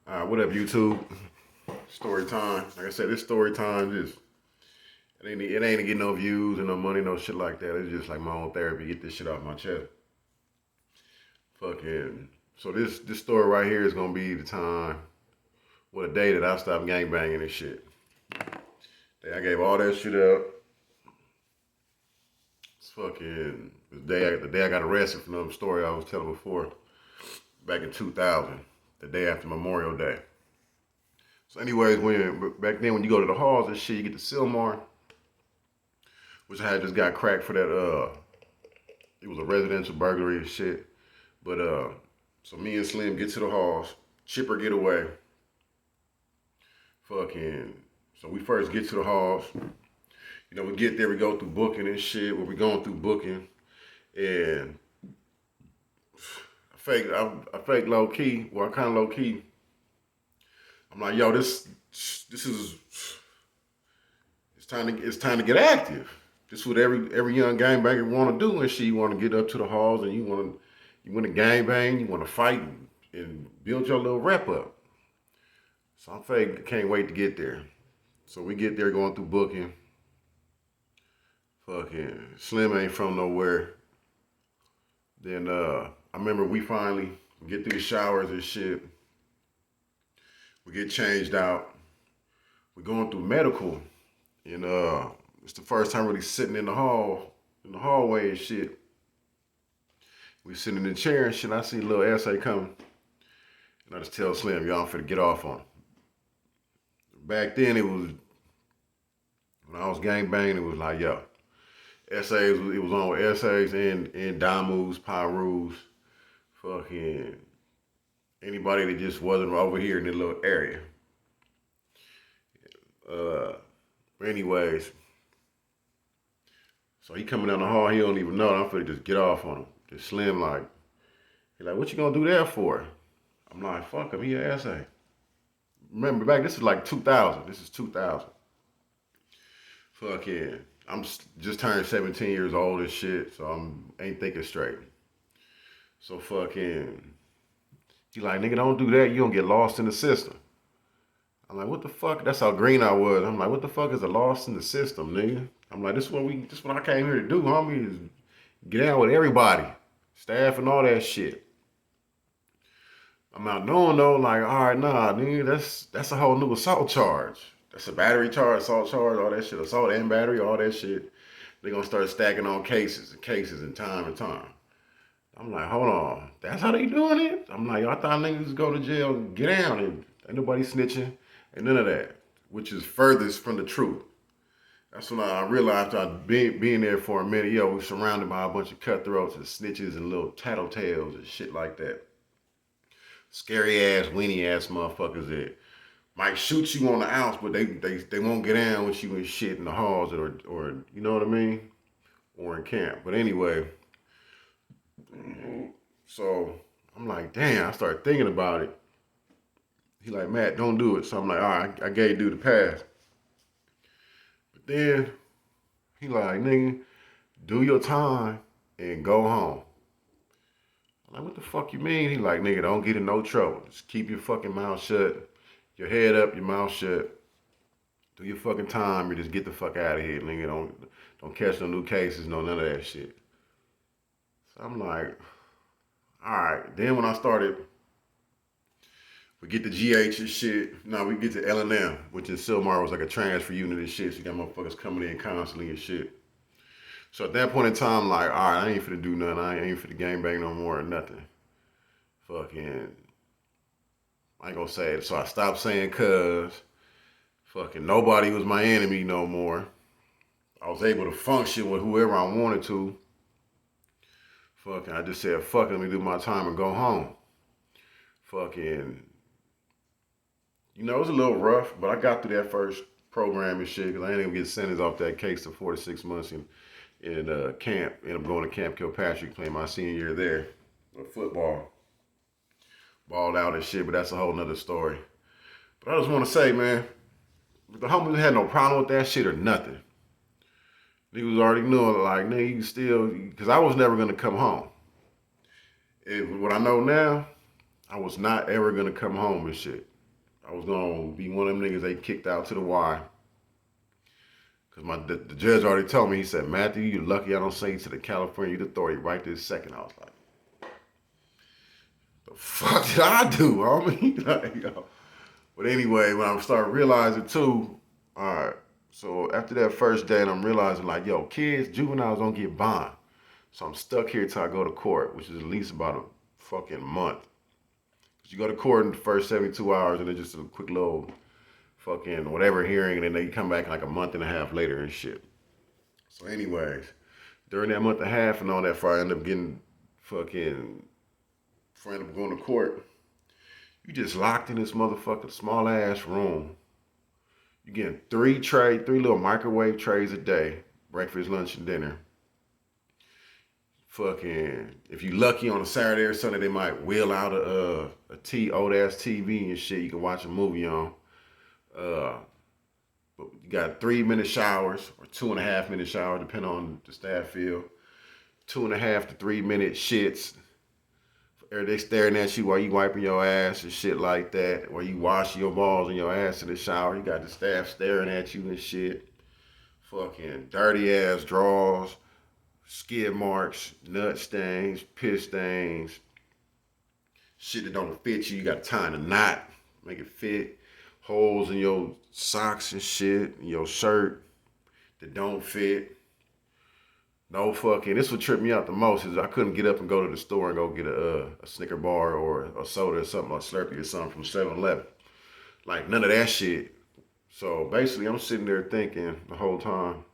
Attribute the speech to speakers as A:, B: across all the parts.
A: What up, YouTube? Story time. Like I said, this story time just it ain't to get no views and no money, no shit like that. It's just like my own therapy. Get this shit off my chest. Fucking. So this story right here is gonna be the time, well, the day that I stopped gangbanging and shit. I gave all that shit up. It's fucking the day I got arrested for the story I was telling before, back in 2000, the day after Memorial Day. So, anyways, when back then when you go to the halls and shit, you get the Silmar, which I had just got cracked for that. It was a residential burglary and shit. But so me and Slim get to the halls, Chipper get away. Fucking. So we first get to the halls. We get there, we go through booking and shit. Where we going through booking, and I fake low key. Well, I kind of low key. I'm like, yo, this is it's time to get active. This is what every young gangbanger want to do and shit. You want to get up to the halls and you want to gangbang, you want to fight and build your little rep up. So I'm fake, can't wait to get there. So we get there going through booking. Fucking Slim ain't from nowhere. Then I remember we finally get through the showers and shit. We get changed out. We're going through medical. And it's the first time really sitting in the hallway and shit. We sitting in the chair and shit. I see a little essay coming. And I just tell Slim, y'all, I'm finna get off on him. Back then, it was, when I was gangbanging, it was like, yo, essays, it was on essays and Damus, Pyrus, fucking anybody that just wasn't over here in the little area. But anyways, so he coming down the hall, he don't even know. I'm finna just get off on him. Just Slim he like, what you gonna do that for? I'm like, fuck him, he an essay. Remember back, this is like 2000. This is 2000. Fucking, I'm just turned 17 years old and shit, so ain't thinking straight. So fucking, he like, nigga, don't do that. You gonna get lost in the system. I'm like, what the fuck? That's how green I was. I'm like, what the fuck is a lost in the system, nigga? I'm like, this is what I came here to do, homie, is get out with everybody, staff and all that shit. I'm not knowing though, like, all right, nah, nigga, that's a whole new assault charge. That's a battery charge, assault charge, all that shit, assault and battery, all that shit. They gonna start stacking on cases and cases and time and time. I'm like, hold on, that's how they doing it? I'm like, I thought niggas go to jail and get down and ain't nobody snitching and none of that, which is furthest from the truth. That's when I realized I'd being there for a minute, we're surrounded by a bunch of cutthroats and snitches and little tattletales and shit like that. Scary ass, weenie ass motherfuckers that might shoot you on the outs, but they won't get down with you and shit in the halls or you know what I mean? Or in camp. But anyway, so I'm like, damn, I started thinking about it. He like, Matt, don't do it. So I'm like, all right, I gave dude the pass. But then he like, nigga, do your time and go home. I'm like, what the fuck you mean? He like, nigga, don't get in no trouble. Just keep your fucking mouth shut, your head up, your mouth shut. Do your fucking time and just get the fuck out of here, nigga. Don't catch no new cases, none of that shit. So I'm like, all right. Then when I started, we get the GH and shit. No, we get to L&M, which in Silmar was like a transfer unit and shit. So you got motherfuckers coming in constantly and shit. So at that point in time, like, all right, I ain't finna do nothing. I ain't finna gangbang no more or nothing. Fucking, I ain't gonna say it. So I stopped saying cuz. Fucking nobody was my enemy no more. I was able to function with whoever I wanted to. Fucking, I just said, fuck it, let me do my time and go home. Fucking, it was a little rough, but I got through that first program and shit, because I ain't gonna get sentenced off that case to 4 to 6 months in camp. Ended up going to Camp Kilpatrick, playing my senior year there with football. Balled out and shit, but that's a whole nother story. But I just want to say, man, the homies had no problem with that shit or nothing. Niggas already knew, like, nigga, you still, because I was never going to come home. What I know now, I was not ever going to come home and shit. I was gonna be one of them niggas they kicked out to the Y. Cause the judge already told me, he said, Matthew, you're lucky I don't send you to the California Youth Authority right this second. I was like, the fuck did I do, homie? Like, yo. But anyway, when I started realizing too, all right, so after that first day, and I'm realizing like, yo, kids, juveniles don't get bond. So I'm stuck here till I go to court, which is at least about a fucking month. Cause you go to court in the first 72 hours and then just a quick little fucking whatever hearing, and then they come back like a month and a half later and shit. So anyways, during that month and a half and all that, before I end up getting fucking, before I end up going to court, you just locked in this motherfucking small ass room. You getting three little microwave trays a day, breakfast, lunch, and dinner. Fucking, if you lucky on a Saturday or Sunday, they might wheel out old ass TV and shit. You can watch a movie on. Uh, but you got 3 minute showers or 2.5 minute showers, depending on the staff feel. 2.5 to 3 minute shits. They staring at you while you wiping your ass and shit like that. While you washing your balls and your ass in the shower. You got the staff staring at you and shit. Fucking dirty ass drawers, skid marks, nut stains, piss stains. Shit that don't fit you. You got to tie in a knot, make it fit. Holes in your socks and shit, in your shirt that don't fit. No fucking, this would trip me out the most is I couldn't get up and go to the store and go get a Snicker bar or a soda or something, or Slurpee or something from 7-Eleven. Like none of that shit. So basically I'm sitting there thinking the whole time,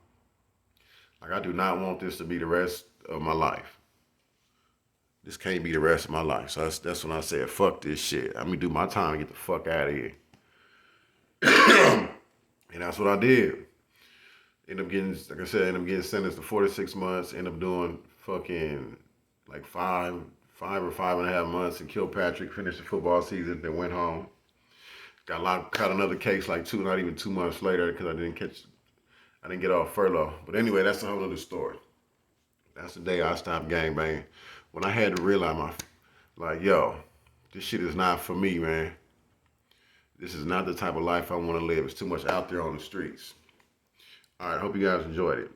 A: like I do not want this to be the rest of my life. This can't be the rest of my life. So that's when I said, fuck this shit. I'm gonna do my time and get the fuck out of here. And that's what I did. End up getting, like I said, end up getting sentenced to 4 to 6 months. End up doing fucking like five or 5.5 months in Kilpatrick. Finished the football season, then went home. Caught another case like not even 2 months later because I didn't get off furlough. But anyway, that's a whole other story. That's the day I stopped gangbanging. When I had to realize yo, this shit is not for me, man. This is not the type of life I want to live. It's too much out there on the streets. All right, hope you guys enjoyed it.